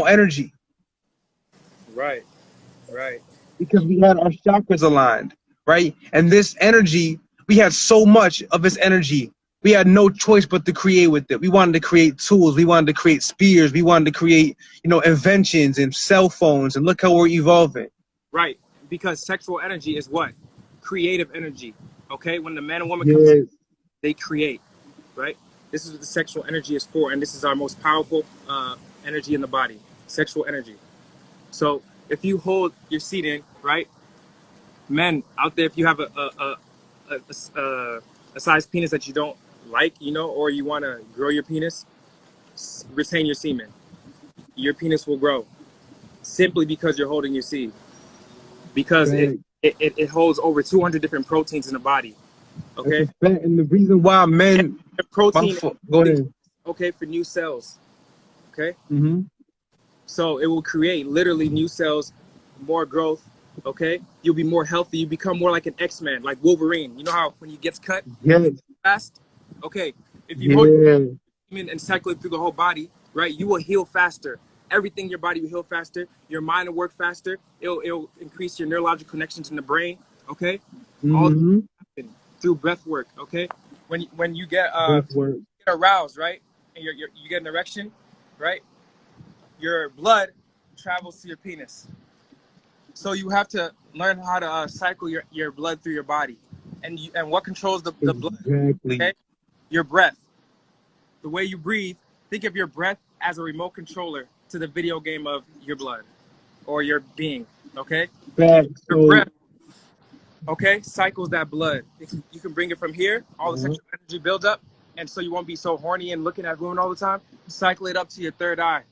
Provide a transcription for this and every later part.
energy. Right. Right. Because we had our chakras aligned, right? And this energy, we had so much of this energy. We had no choice but to create with it. We wanted to create tools. We wanted to create spears. We wanted to create, inventions and cell phones. And look how we're evolving. Right. Because sexual energy is what? Creative energy. Okay? When the man and woman comes, Yes. they create. Right? This is what the sexual energy is for, and this is our most powerful energy in the body. Sexual energy. So if you hold your seed in, right? Men out there, if you have a size penis that you don't like, or you want to grow your penis, retain your semen. Your penis will grow simply because you're holding your seed. Because Right. it holds over 200 different proteins in the body. Okay? That's a fact. And the reason why men, The protein go ahead. okay for new cells. Okay? Mm-hmm. So it will create literally new cells, more growth. Okay? You'll be more healthy. You become more like an X-Man, like Wolverine. You know how when he gets cut, Yes. fast? Okay. If you hold Yeah. semen and cycle it through the whole body, right, you will heal faster. Everything in your body will heal faster. Your mind will work faster. It'll increase your neurological connections in the brain. Okay? All Mm-hmm. through breath work. Okay? When you get Breath work. aroused, right, and you get an erection, right, your blood travels to your penis. So you have to learn how to cycle your blood through your body, and what controls the blood? Exactly. Okay, your breath, the way you breathe. Think of your breath as a remote controller to the video game of your blood or your being. Okay, Facts. your So, breath, okay, cycles that blood. You can bring it from here, all the sexual energy builds up, and so you won't be so horny and looking at women all the time. Cycle it up to your third eye.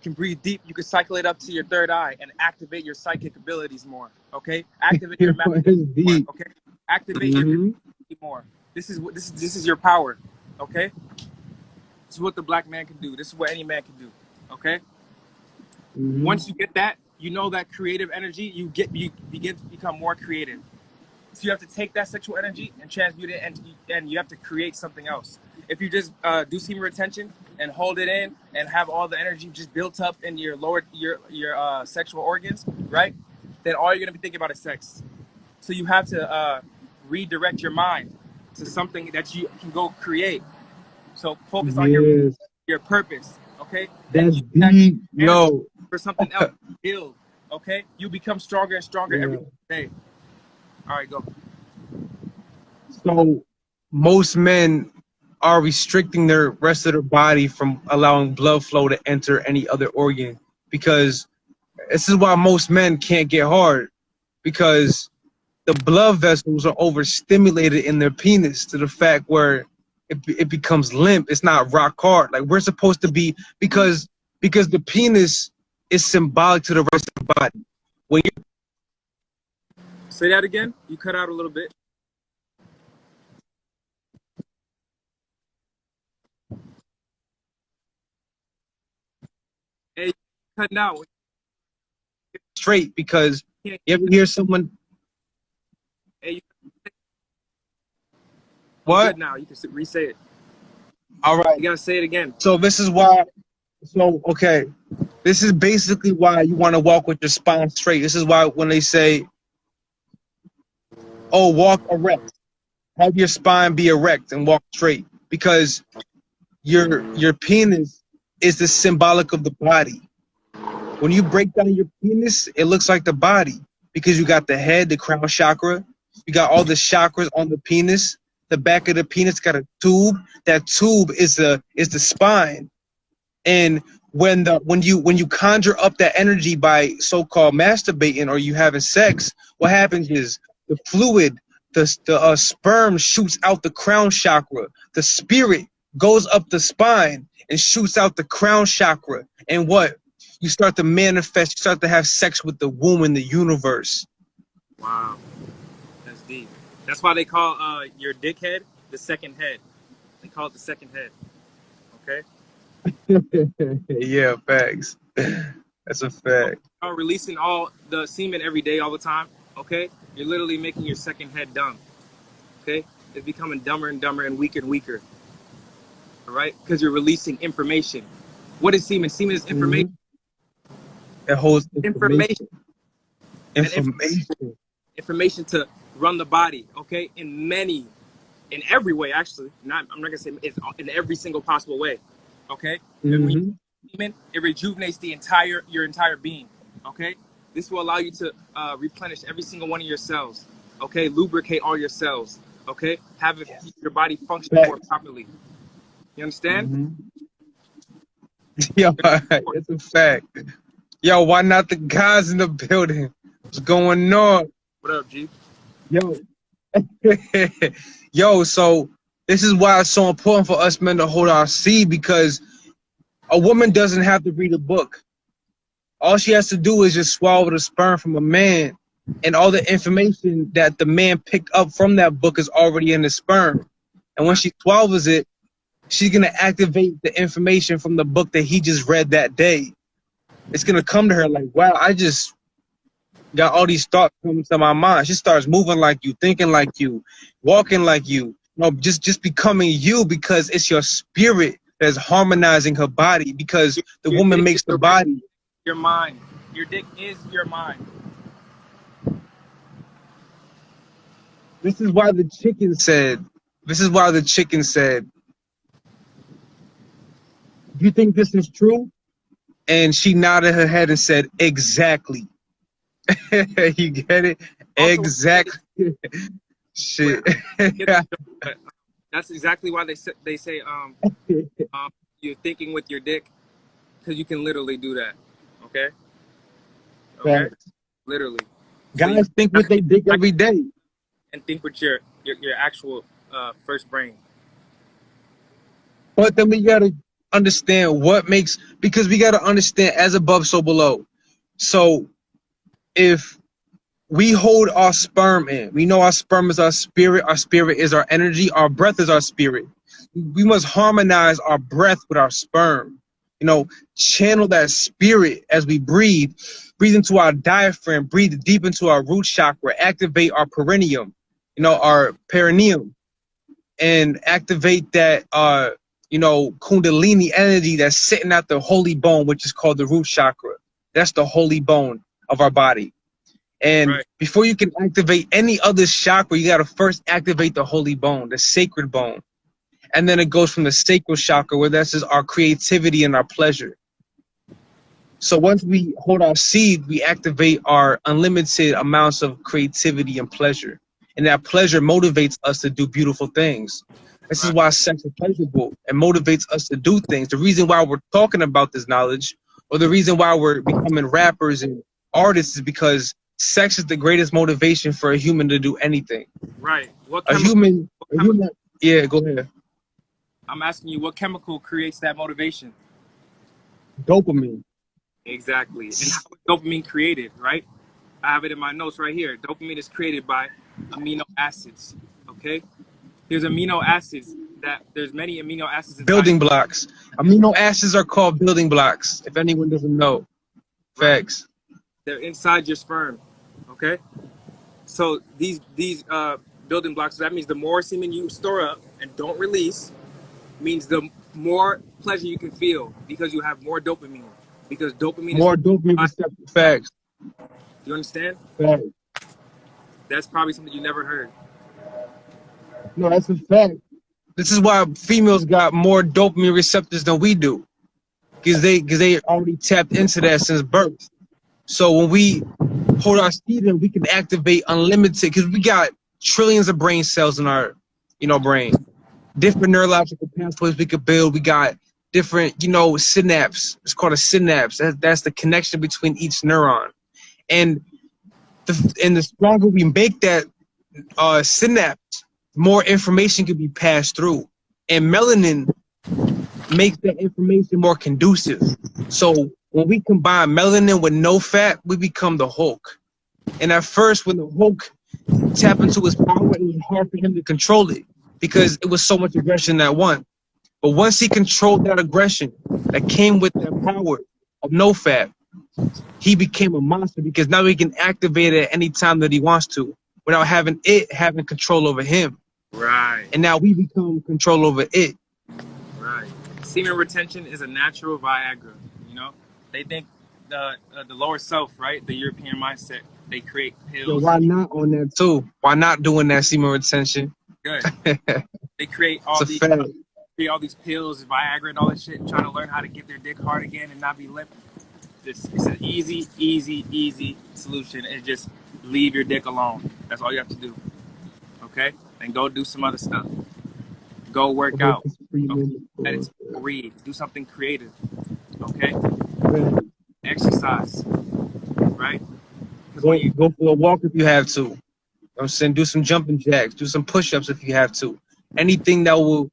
Can breathe deep, you can cycle it up to your third eye and activate your psychic abilities more. Okay, activate your imagination more. deep. Okay, activate your Mm-hmm. more. This is your power. Okay, this is what the black man can do. This is what any man can do. Okay, Mm-hmm. once you get that, that creative energy, you begin to become more creative. So you have to take that sexual energy and transmute it, and you have to create something else. If you just do semen retention and hold it in and have all the energy just built up in your your sexual organs, right? Then all you're gonna be thinking about is sex. So you have to redirect your mind to something that you can go create. So focus on Yes. your purpose, okay? And That's use that deep. energy Yo. for something else. Build, okay? You become stronger and stronger Yeah. every day. All right, go. So most men are restricting their rest of their body from allowing blood flow to enter any other organ, because this is why most men can't get hard, because the blood vessels are overstimulated in their penis to the fact where it becomes limp. It's not rock hard like we're supposed to be, because the penis is symbolic to the rest of the body. When you Say that again. You cut out a little bit. Hey, you cutting out. straight, because You you ever hear someone Hey, you what? good now. You can re-say it. All right. You gotta say it again. So this is why. So okay, this is basically why you want to walk with your spine straight. This is why when they say, "Oh, walk erect," have your spine be erect and walk straight, because your penis is the symbolic of the body. When you break down your penis, it looks like the body, because you got the head, the crown chakra, you got all the chakras on the penis. The back of the penis got a tube. That tube is the spine. And when you conjure up that energy by so-called masturbating or you having sex, what happens is the fluid, the sperm shoots out the crown chakra. The spirit goes up the spine and shoots out the crown chakra. And what? You start to manifest, you start to have sex with the womb in the universe. Wow, that's deep. That's why they call your dickhead the second head. They call it the second head. Okay. Yeah, facts. That's a fact. Are releasing all the semen every day, all the time. Okay. You're literally making your second head dumb. Okay. It's becoming dumber and dumber and weaker and weaker. All right, because you're releasing information. What is semen? Semen is information. It holds Information. information. And Information. information to run the body, okay? In every way, actually. I'm not gonna say it's in every single possible way, okay? And when you semen, it rejuvenates your entire being, okay? This will allow you to replenish every single one of your cells, okay? Lubricate all your cells, okay? Have your body function more properly. You understand? Yo, it's a fact. Yo, why not the guys in the building? What's going on? What up, G? Yo. Yo, so this is why it's so important for us men to hold our seed, because a woman doesn't have to read a book. All she has to do is just swallow the sperm from a man, and all the information that the man picked up from that book is already in the sperm. And when she swallows it, she's gonna activate the information from the book that he just read that day. It's gonna come to her like, wow, I just got all these thoughts coming to my mind. She starts moving like you, thinking like you, walking like you. No, just becoming you, because it's your spirit that's harmonizing her body, because the woman makes the body. Your mind. Your dick is your mind. This is why the chicken said, do you think this is true? And she nodded her head and said, exactly. You get it? Also, exactly. Shit. That's exactly why they say you're thinking with your dick, because you can literally do that. Okay? Thanks. Literally. Guys think with their dick every day. And think with your actual first brain. But then we gotta understand because we gotta understand as above, so below. So if we hold our sperm in, we know our sperm is our spirit is our energy, our breath is our spirit. We must harmonize our breath with our sperm. You know, channel that spirit as we breathe. Breathe into our diaphragm, breathe deep into our root chakra, activate our perineum, our perineum, and activate that kundalini energy that's sitting at the holy bone, which is called the root chakra. That's the holy bone of our body. And before you can activate any other chakra, you got to first activate the holy bone, the sacred bone. And then it goes from the sacral chakra, where that's just our creativity and our pleasure. So once we hold our seed, we activate our unlimited amounts of creativity and pleasure. And that pleasure motivates us to do beautiful things. This is why sex is pleasurable and motivates us to do things. The reason why we're talking about this knowledge, or the reason why we're becoming rappers and artists, is because sex is the greatest motivation for a human to do anything. Right. Yeah, go ahead. I'm asking you, what chemical creates that motivation? Dopamine. Exactly. And how is dopamine created, right? I have it in my notes right here. Dopamine is created by amino acids, okay? There's amino acids there's many amino acids inside. Building blocks. Amino acids are called building blocks, if anyone doesn't know. Facts. They're inside your sperm, okay? So these building blocks, so that means the more semen you store up and don't release, means the more pleasure you can feel, because you have more dopamine. Because dopamine more dopamine receptor. Facts. You understand? Facts. That's probably something you never heard. No, that's a fact. This is why females got more dopamine receptors than we do, because they already tapped into that since birth. So when we hold our seed in, we can activate unlimited, because we got trillions of brain cells in our brain. Different neurological pathways we could build. We got different synapse. It's called a synapse. That's the connection between each neuron. And the stronger we make that synapse, more information can be passed through. And melanin makes that information more conducive. So when we combine melanin with no fat, we become the Hulk. And at first, when the Hulk tapped into his power, it was hard for him to control it, because it was so much aggression at once. But once he controlled that aggression that came with that power of no fat, he became a monster, because now he can activate it at any time that he wants to, without having control over him. Right. And now we become control over it. Right. Semen retention is a natural Viagra. They think the lower self, right? The European mindset. They create Yo, pills. why not on that too? Why not doing that semen retention? Good. They create It's all a these fact. pills, Viagra, and all this shit, trying to learn how to get their dick hard again and not be limp. It's an easy solution. And just leave your dick alone. That's all you have to do. Okay? And go do some other stuff. Go work out. Okay? Read. Do something creative. Okay? Exercise. Right? Go for a walk if you have to. You know what I'm saying? Do some jumping jacks. Do some push-ups if you have to. Anything that will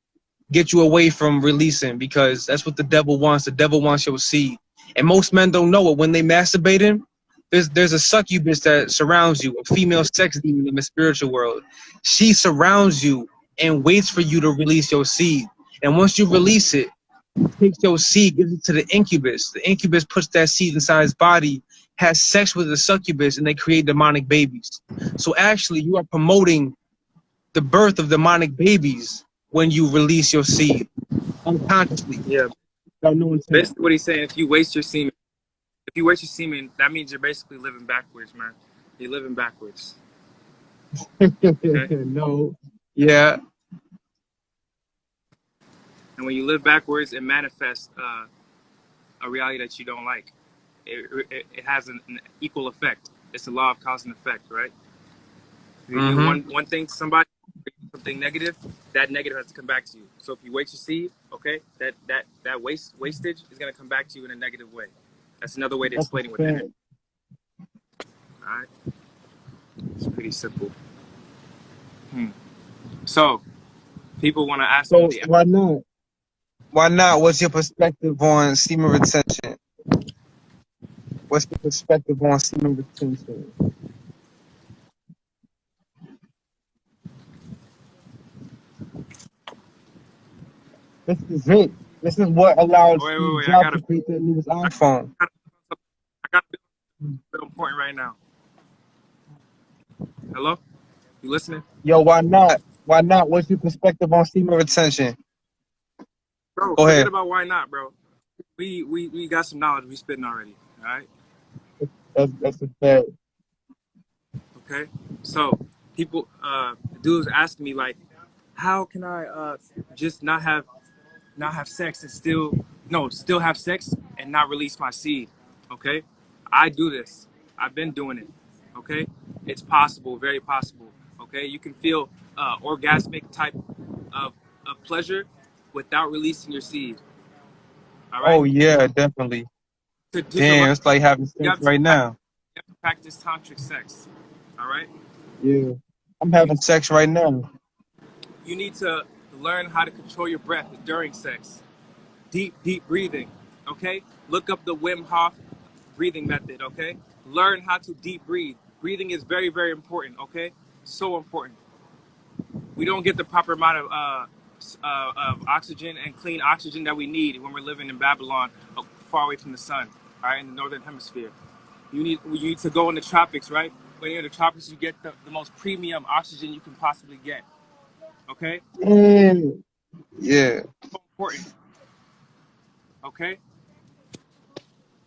get you away from releasing, because that's what the devil wants. The devil wants your seed. And most men don't know it. When they masturbating, there's a succubus that surrounds you, a female sex demon in the spiritual world. She surrounds you and waits for you to release your seed. And once you release it, takes your seed, gives it to the incubus. The incubus puts that seed inside his body, has sex with the succubus, and they create demonic babies. So actually, you are promoting the birth of demonic babies when you release your seed unconsciously. Yeah. Without no intent. Basically, what he's saying, if you waste your semen, that means you're basically living backwards, man. You're living backwards. Okay? No. Yeah. And when you live backwards, it manifests a reality that you don't like. It has an equal effect. It's a law of cause and effect, right? If you do one thing to somebody, something negative, that negative has to come back to you. So if you waste your seed, okay, that wastage is gonna come back to you in a negative way. That's another way to explain it with energy. All right, it's pretty simple. So people want to ask me, why not? Why not? What's your perspective on semen retention? What's your perspective on semen retention? This is it. This is what allowed Steve Jobs to create the newest iPhone. I got something important right now. Hello? You listening? Yo, why not? Why not? What's your perspective on semen retention? Bro, Go forget ahead. about why not, bro. We got some knowledge we spitting already. All right. That's a fact. Okay. So people, dudes ask me like, how can I just not have sex and still have sex and not release my seed? Okay. I do this. I've been doing it. Okay. It's possible, very possible. Okay. You can feel orgasmic type of pleasure without releasing your seed. All right. Oh yeah, definitely. Damn, it's like having sex right now. You have to practice tantric sex. All right. Yeah, I'm having sex right now. You need to learn how to control your breath during sex. Deep breathing. Okay. Look up the Wim Hof breathing method. Okay. Learn how to deep breathe. Breathing is very, very important. Okay. So important. We don't get the proper amount of oxygen and clean oxygen that we need when we're living in Babylon, far away from the sun. All right, in the northern hemisphere. You need to go in the tropics, right? When you're in the tropics, you get the most premium oxygen you can possibly get. Okay? Yeah. So important. Okay?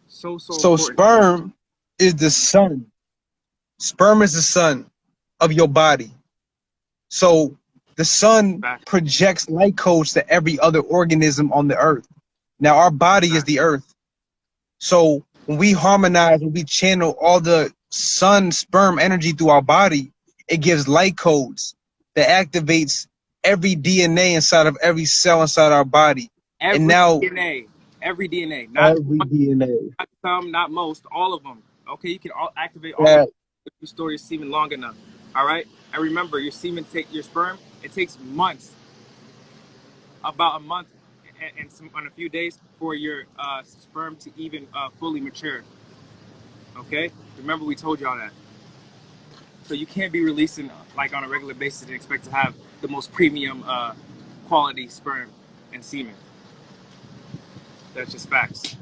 So important. Sperm is the sun. Sperm is the sun of your body. So the sun projects light codes to every other organism on the earth. Now our body is the earth. So when we harmonize, when we channel all the sun sperm energy through our body, it gives light codes that activates every DNA inside of every cell inside our body. Every DNA. Not every DNA. Not some, not most, all of them. Okay, you can activate all of them if you store your semen long enough. All right? And remember, your sperm, it takes months, about a month and on a few days for your sperm to even fully mature. Okay? Remember, we told y'all that. So you can't be releasing like on a regular basis and expect to have the most premium quality sperm and semen. That's just facts.